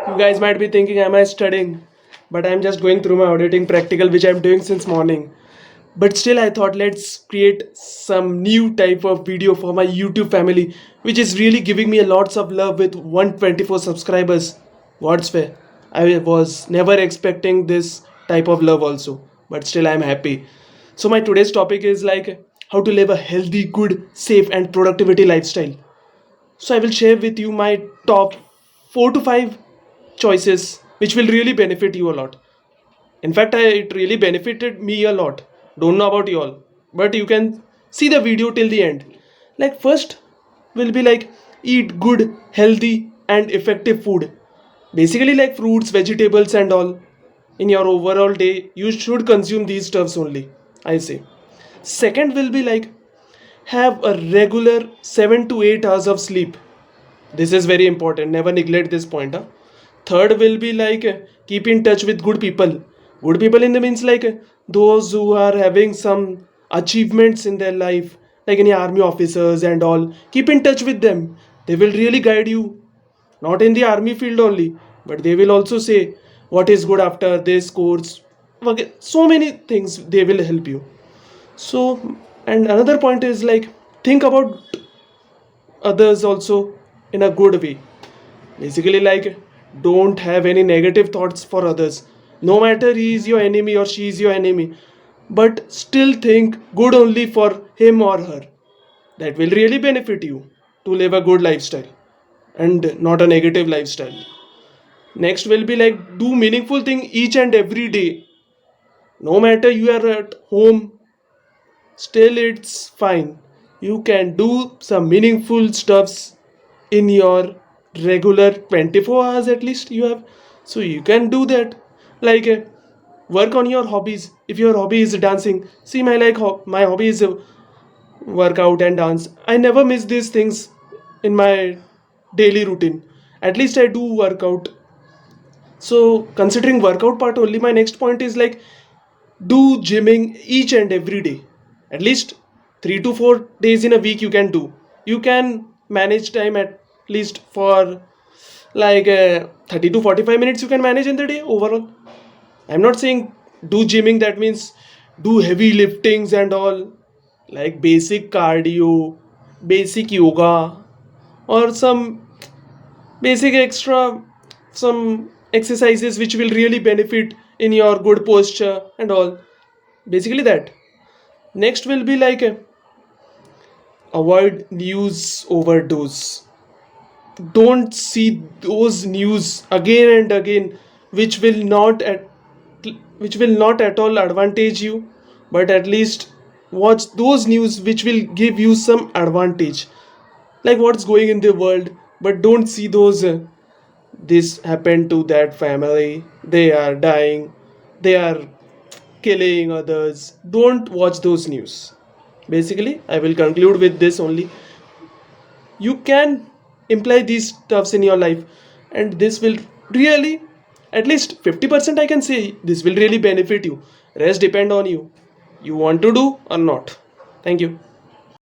You guys might be thinking, am I studying? But I'm just going through my auditing practical, which I'm doing since morning. But still, I thought let's create some new type of video for my YouTube family, which is really giving me a lots of love with 124 subscribers. What's fair? I was never expecting this type of love also, but still, I'm happy. So my today's topic is like how to live a healthy, good, safe, and productivity lifestyle. So I will share with you my top 4 to 5 choices which will really benefit you a lot. In fact, it really benefited me a lot. Don't know about you all, but you can see the video till the end. Like first will be like eat good, healthy and effective food. Basically like fruits, vegetables and all. In your overall day, you should consume these stuffs only, I say. Second will be like have a regular 7 to 8 hours of sleep. This is very important. Never neglect this point. Huh? Third will be like keep in touch with good people. Good people in the means like those who are having some achievements in their life, like any army officers and all. Keep in touch with them. They will really guide you. Not in the army field only, but they will also say what is good after this course. Okay, so many things they will help you. So, and another point is like think about others also in a good way. Basically, like, don't have any negative thoughts for others. No matter he is your enemy or she is your enemy, but still think good only for him or her. That will really benefit you to live a good lifestyle and not a negative lifestyle. Next will be like do meaningful thing each and every day. No matter you are at home, still it's fine. You can do some meaningful stuffs in your regular 24 hours at least you have, so you can do that. Like work on your hobbies. If your hobby is dancing, see my my hobby is workout and dance. I never miss these things in my daily routine. At least I do workout. So considering workout part only, my next point is like do gymming each and every day. At least 3 to 4 days in a week you can do. You can manage time at least for like 30 to 45 minutes you can manage in the day overall. I'm not saying do gymming, that means do heavy liftings and all, like basic cardio, basic yoga, or some basic extra, some exercises which will really benefit in your good posture and all. Basically that. Next will be like avoid news overdose. Don't see those news again and again which will not at which will not at all advantage you, but at least watch those news which will give you some advantage, like what's going in the world. But don't see those this happened to that family, they are dying, they are killing others. Don't watch those news. Basically I will conclude with this only. You can imply these stuffs in your life, and this will really, at least 50% I can say, this will really benefit you. Rest depend on you, you want to do or not. Thank you.